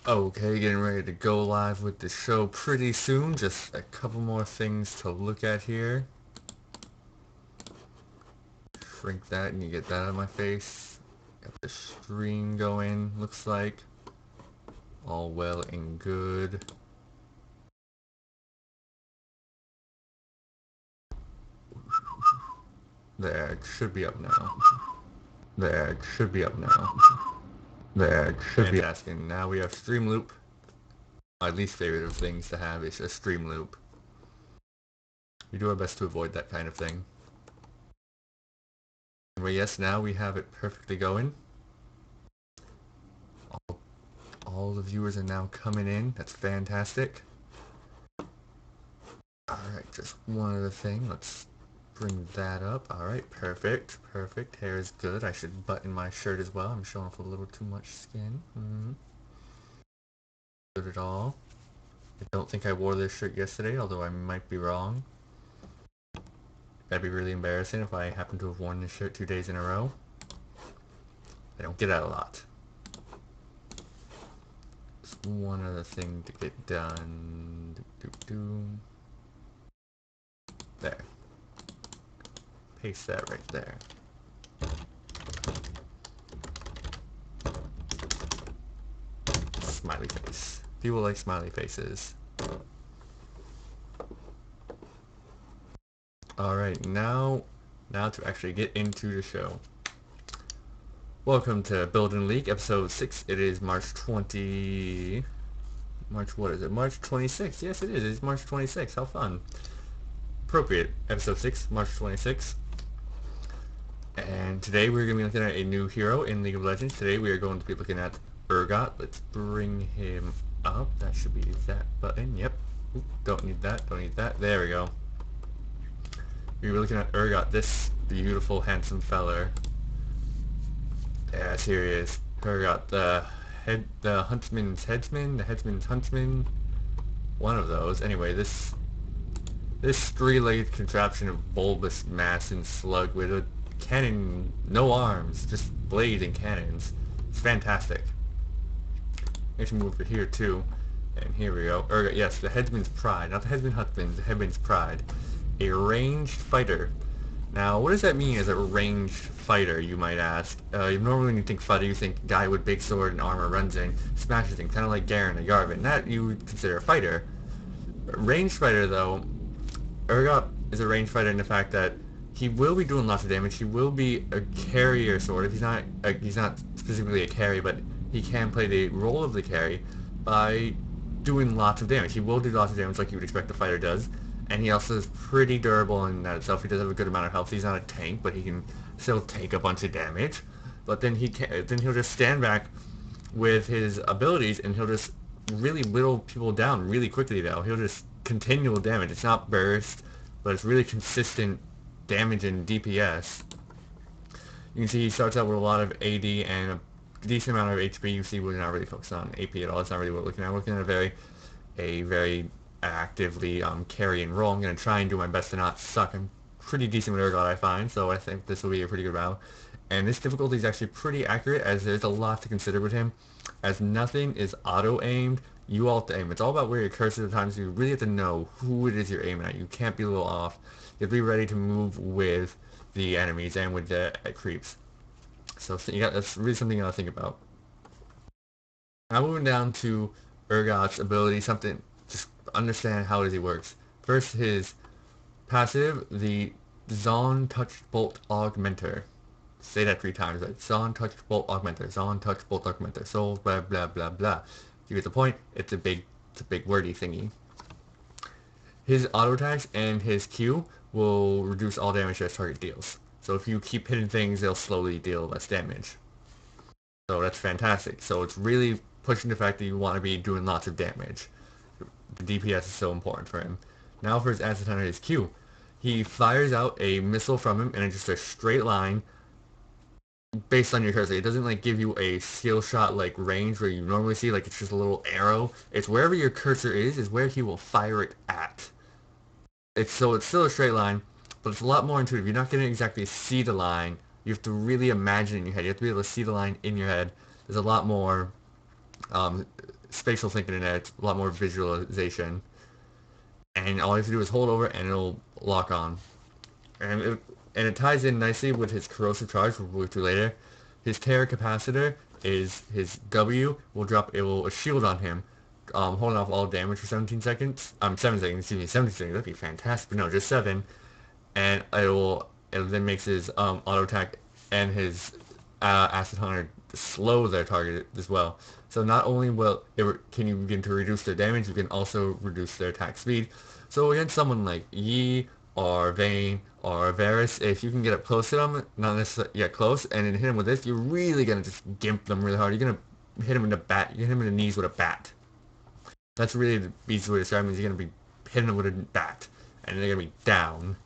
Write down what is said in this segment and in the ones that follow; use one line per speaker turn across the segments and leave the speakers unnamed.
Okay, getting ready to go live with the show pretty soon. Just a couple more things to look at here. Shrink that and you get that out of my face. Got the stream going, looks like. All well and good. There, it should be up now. There, it should be up now. There, it should be asking. Now we have stream loop. My least favorite of things to have is a stream loop. We do our best to avoid that kind of thing. But yes, now we have it perfectly going. All the viewers are now coming in. That's fantastic. Alright, just one other thing. Let's bring that up. Alright, perfect. Perfect. Hair is good. I should button my shirt as well. I'm showing off a little too much skin. Good at all. I don't think I wore this shirt yesterday, although I might be wrong. That'd be really embarrassing if I happen to have worn this shirt 2 days in a row. I don't get that a lot. Just one other thing to get done. There. Paste that right there. Smiley face. People like smiley faces. Alright, now to actually get into the show. Welcome to Building League, episode 6. It is March 26th. Yes, it is. It's March 26th. How fun. Appropriate. Episode 6, March 26th. And today we're going to be looking at a new hero in League of Legends. Today we are going to be looking at Urgot. Let's bring him up. That should be that button. Yep. Oop, don't need that. Don't need that. There we go. We're looking at Urgot, this beautiful, handsome feller. Yes, here he is. Urgot, the huntsman's headsman, the headsman's huntsman. One of those. Anyway, this three-legged contraption of bulbous mass and slug with a cannon, no arms, just blades and cannons. It's fantastic. I should move over here too. And here we go. Urgot, yes, the headsman's pride. Not the headsman husband, the headsman's pride. A ranged fighter. Now, what does that mean as a ranged fighter, you might ask? Normally when you think fighter, you think guy with big sword and armor runs in, smashes things, kind of like Garen or Yarvin. That you would consider a fighter. Ranged fighter, though, Urgot is a ranged fighter in the fact that he will be doing lots of damage. He will be a carrier, sort of. He's not specifically a carry, but he can play the role of the carry by doing lots of damage. He will do lots of damage like you would expect a fighter does. And he also is pretty durable in that itself. He does have a good amount of health. He's not a tank, but he can still take a bunch of damage. But then he'll just stand back with his abilities, and he'll just really whittle people down really quickly. Though he'll just continual damage. It's not burst, but it's really consistent damage and DPS. You can see he starts out with a lot of AD and a decent amount of HP. You see we're not really focused on AP at all. It's not really what we're looking at. We're looking at a very actively carry and roll. I'm going to try and do my best to not suck. I'm pretty decent with Urgot, I find, so I think this will be a pretty good battle. And this difficulty is actually pretty accurate, as there's a lot to consider with him. As nothing is auto-aimed, you all have to aim. It's all about where your cursor at the time, so you really have to know who it is you're aiming at. You can't be a little off. You have to be ready to move with the enemies and with the creeps. So that's really something you got to think about. Now moving down to Urgot's ability, something just understand how it is he works. First, his passive, the Zon Touch Bolt Augmenter. Say that 3 times, right? Zon Touch Bolt Augmenter. Zon Touch Bolt Augmenter. So blah blah blah blah. You get the point. It's a big wordy thingy. His auto attacks and his Q will reduce all damage that target deals. So if you keep hitting things, they'll slowly deal less damage. So that's fantastic. So it's really pushing the fact that you want to be doing lots of damage. The DPS is so important for him. Now for his acid his Q. He fires out a missile from him in just a straight line based on your cursor. It doesn't like give you a skill shot like range where you normally see like it's just a little arrow. It's wherever your cursor is where he will fire it at. It's still a straight line, but it's a lot more intuitive. You're not going to exactly see the line. You have to really imagine it in your head. You have to be able to see the line in your head. There's a lot more um, spatial thinking in there. It's a lot more visualization. And all you have to do is hold over and it'll lock on. And it ties in nicely with his corrosive charge, which we'll move to later. His Terra Capacitor is his W will drop a shield on him, holding off all damage for 17 seconds. 7 seconds, excuse me, 17 seconds. That'd be fantastic. But no, just 7. And it then makes his auto attack and his Acid Hunter slow their target as well. So not only can you begin to reduce their damage, you can also reduce their attack speed. So against someone like Yi or Vayne or Varus, if you can get up close to them, not necessarily yet close, and then hit them with this, you're really gonna just gimp them really hard. You're gonna hit him in the bat. You hit him in the knees with a bat. That's really the easy way to describe it. Is you're gonna be hitting them with a bat, and they're gonna be down.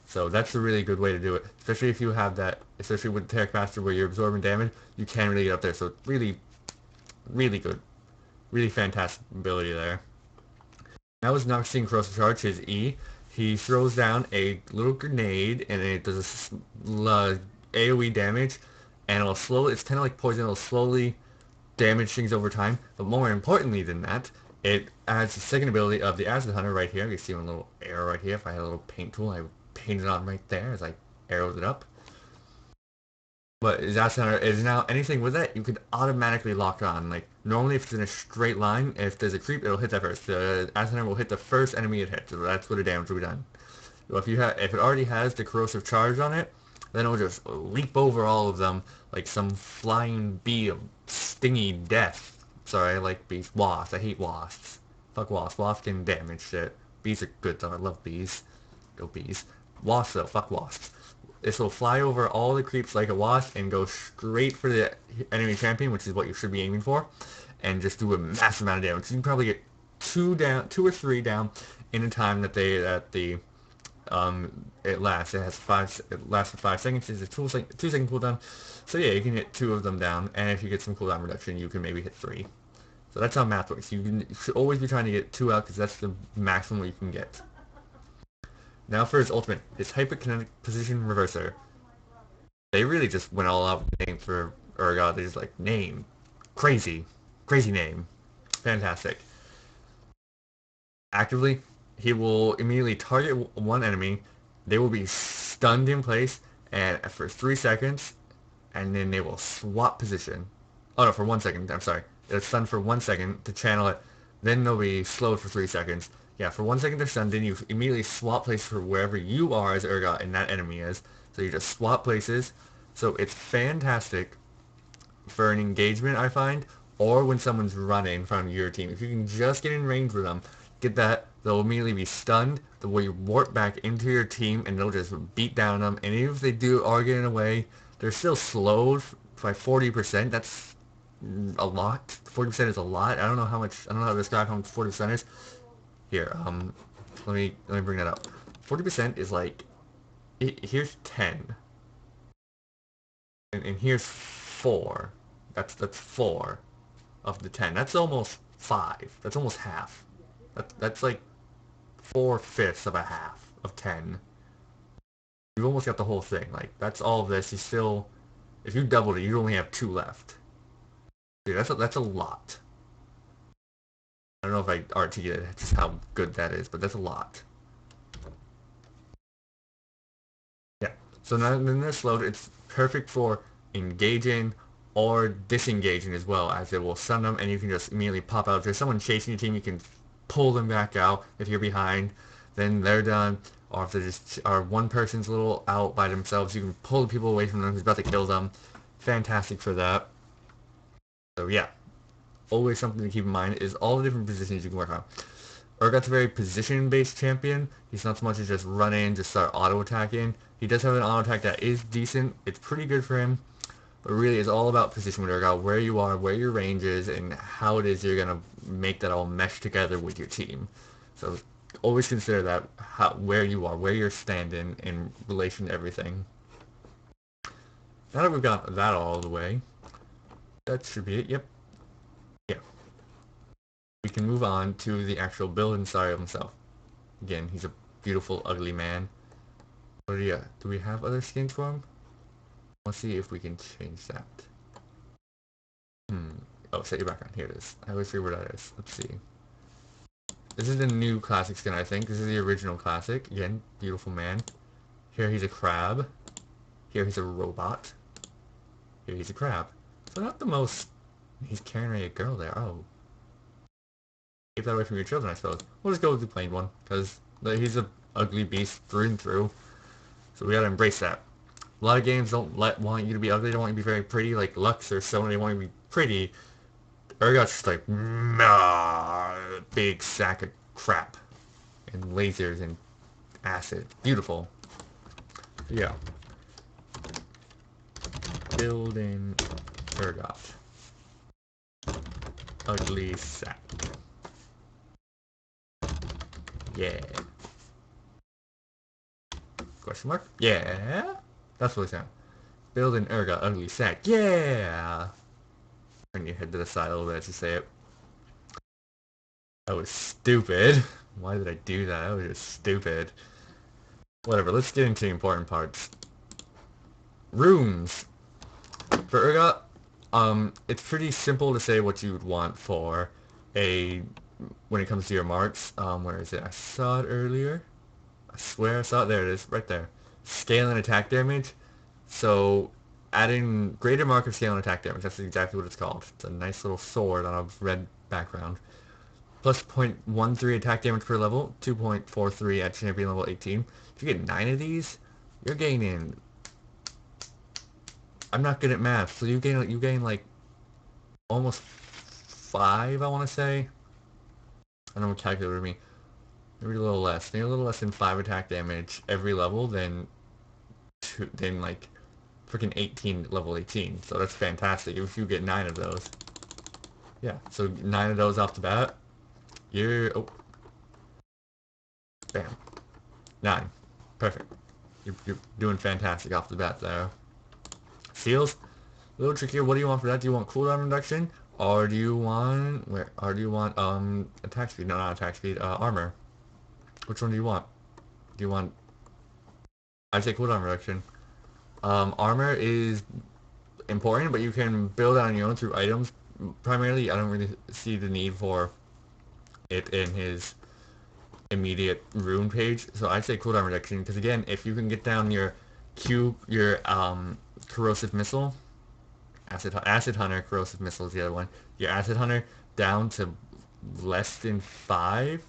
So that's a really good way to do it, especially if you have that, especially with Tech Master where you're absorbing damage, you can really get up there. So really, really good, really fantastic ability there. Now is Noxine Corrosive Charge, his E. He throws down a little grenade and it does AoE damage, and it's kind of like poison, it'll slowly damage things over time. But more importantly than that, it adds the second ability of the Acid Hunter right here. You see a little arrow right here. If I had a little paint tool, I would paint it on right there as I arrowed it up. But his Acid Hunter is now anything with it, you can automatically lock on. Like, normally if it's in a straight line, if there's a creep, it'll hit that first. The Acid Hunter will hit the first enemy it hits, so that's what the damage will be done. So if it already has the corrosive charge on it, then it'll just leap over all of them like some flying bee of stingy death. Sorry, I like bees. Wasps. I hate wasps. Fuck wasps. Wasps can damage shit. Bees are good though. I love bees. Go bees. Wasps though. Fuck wasps. This will fly over all the creeps like a wasp and go straight for the enemy champion, which is what you should be aiming for, and just do a massive amount of damage. You can probably get two or three down in the time that it lasts. It lasts for 5 seconds. It's a 2 second cooldown. So yeah, you can hit 2 of them down, and if you get some cooldown reduction, you can maybe hit 3. So that's how math works. You should always be trying to get 2 out because that's the maximum you can get. Now for his ultimate, his Hyperkinetic Position Reverser. They really just went all out with the name for Urgot. They just like, name. Crazy. Crazy name. Fantastic. Actively, he will immediately target one enemy. They will be stunned in place and for 3 seconds, and then they will swap position. Oh no, for 1 second. I'm sorry. It's stunned for 1 second to channel it. Then they'll be slowed for 3 seconds. Yeah, for 1 second they're stunned. Then you immediately swap places for wherever you are as Urgot and that enemy is. So you just swap places. So it's fantastic for an engagement, I find, or when someone's running from your team. If you can just get in range with them, get that, they'll immediately be stunned. They'll warp back into your team, and they'll just beat down them. And even if they are getting away, they're still slowed by 40%. That's a lot. 40% is a lot. I don't know how to describe how much 40% is. Here, let me bring that up. 40% is like, here's 10. And here's 4. That's 4 of the 10. That's almost 5. That's almost half. That's like 4/5 of a half of 10. You've almost got the whole thing. Like, that's all of this. If you doubled it, you only have 2 left. Dude, that's a lot. I don't know if I articulated just how good that is, but that's a lot. Yeah. So now in this load, it's perfect for engaging or disengaging as well, as it will stun them and you can just immediately pop out. If there's someone chasing your team, you can pull them back out. If you're behind, then they're done. Or if one person's a little out by themselves, you can pull the people away from them who's about to kill them. Fantastic for that. So yeah, always something to keep in mind is all the different positions you can work on. Urgot's a very position-based champion. He's not so much as just run in, just start auto-attacking. He does have an auto-attack that is decent. It's pretty good for him. But really, it's all about position with Urgot, where you are, where your range is, and how it is you're going to make that all mesh together with your team. So always consider that, where you are, where you're standing in relation to everything. Now that we've got that all the way, that should be it. Yep. Yeah. We can move on to the actual build and style of himself. Again, he's a beautiful, ugly man. What do we have other skins for him? Let's see if we can change that. Oh, set your background. Here it is. I always forget where that is. Let's see. This is the new classic skin, I think. This is the original classic. Again, beautiful man. Here he's a crab. Here he's a robot. Here he's a crab. So not the most... He's carrying a girl there. Oh. Keep that away from your children, I suppose. We'll just go with the plain one, because he's a ugly beast through and through. So we gotta embrace that. A lot of games don't want you to be ugly. They don't want you to be very pretty, like Lux or Sony. They want you to be pretty. Urgot's just like, nah, big sack of crap. And lasers and acid. Beautiful. Yeah. Building Urgot. Ugly sack. Yeah. Question mark? Yeah. That's what it sounds. Building Urgot ugly sack. Yeah. Turn your head to the side a little bit to say it. That was stupid. Why did I do that? That was just stupid. Whatever, let's get into the important parts. Rooms. For Urgot, it's pretty simple to say what you would want for when it comes to your marks. Where is it? I saw it earlier. I swear I saw it. There it is, right there. Scale and attack damage. So, adding greater mark of scale and attack damage. That's exactly what it's called. It's a nice little sword on a red background. Plus 0.13 attack damage per level, 2.43 at champion level 18. If you get 9 of these, you're gaining... I'm not good at math, so you gain like almost 5, I want to say. I don't know what calculator with me. Maybe a little less. Maybe a little less than 5 attack damage every level than like freaking 18 level 18. So that's fantastic if you get 9 of those. Yeah, so 9 of those off the bat. You're... Oh. Bam. 9. Perfect. You're doing fantastic off the bat there. Seals? A little trickier. What do you want for that? Do you want cooldown reduction? Or do you want... Or do you want, attack speed? No, not attack speed. Armor. Which one do you want? Do you want... I'd say cooldown reduction. Armor is important, but you can build on your own through items. Primarily, I don't really see the need for it in his immediate rune page, so I'd say cooldown reduction, because again, if you can get down your corrosive missile, acid hunter, corrosive missile is the other one, your acid hunter down to less than 5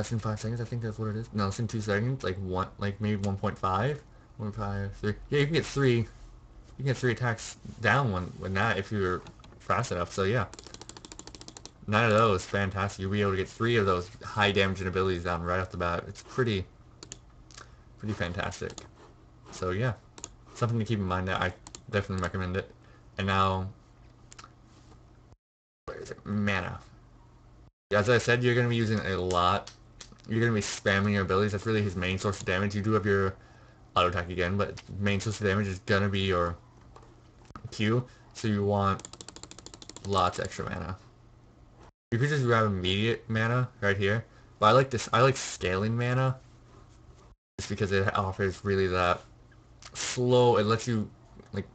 seconds, I think that's what it is. No, less than 2 seconds, like maybe 1.5, 1.5, 3. Yeah, you can get 3. You can get 3 attacks down when that if you're fast enough. So yeah. 9 of those, fantastic. You'll be able to get 3 of those high damaging abilities down right off the bat. It's pretty fantastic. So yeah, something to keep in mind. That I definitely recommend it. And now, where is it? Mana. As I said, you're going to be using a lot. You're going to be spamming your abilities. That's really his main source of damage. You do have your auto attack again, but main source of damage is going to be your Q. So you want lots of extra mana. You could just grab immediate mana right here, but I like this. I like scaling mana, just because it offers really that slow. It lets you like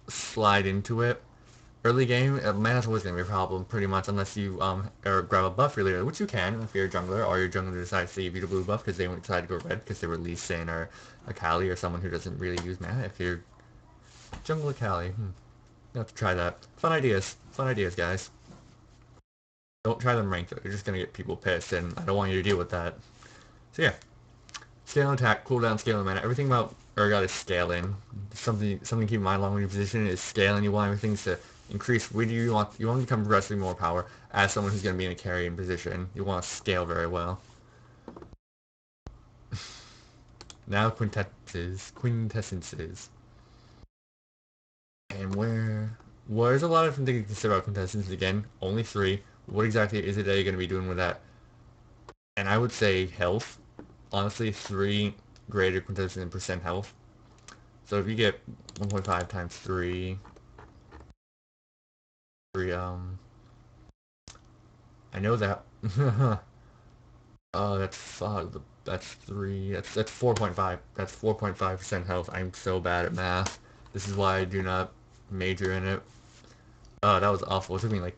slide into it. Early game, mana's always gonna be a problem, pretty much, unless you or grab a buff really early, which you can if you're a jungler, or your jungler decides to give you the blue buff because they won't decide to go red because they were Lee Sin or Akali or someone who doesn't really use mana. If you're jungle Akali, you have to try that. Fun ideas, guys. Don't try them ranked, you're just gonna get people pissed, and I don't want you to deal with that. So yeah. Scale and attack, cooldown, scale and mana. Everything about Urgot is scaling. Something to keep in mind along with your position is scaling. You want everything to increase. You want to become progressively more power as someone who's going to be in a carrying position. You want to scale very well. Now quintessences. And there's a lot of different things to consider about quintessence. Again, only 3. What exactly is it that you're going to be doing with that? And I would say health. Honestly, 3 greater quintessence than percent health. So if you get 1.5 times 3, I know that. Oh, that's 3. That's 4.5. That's 4.5% health. I'm so bad at math. This is why I do not major in it. Oh, that was awful. It took me like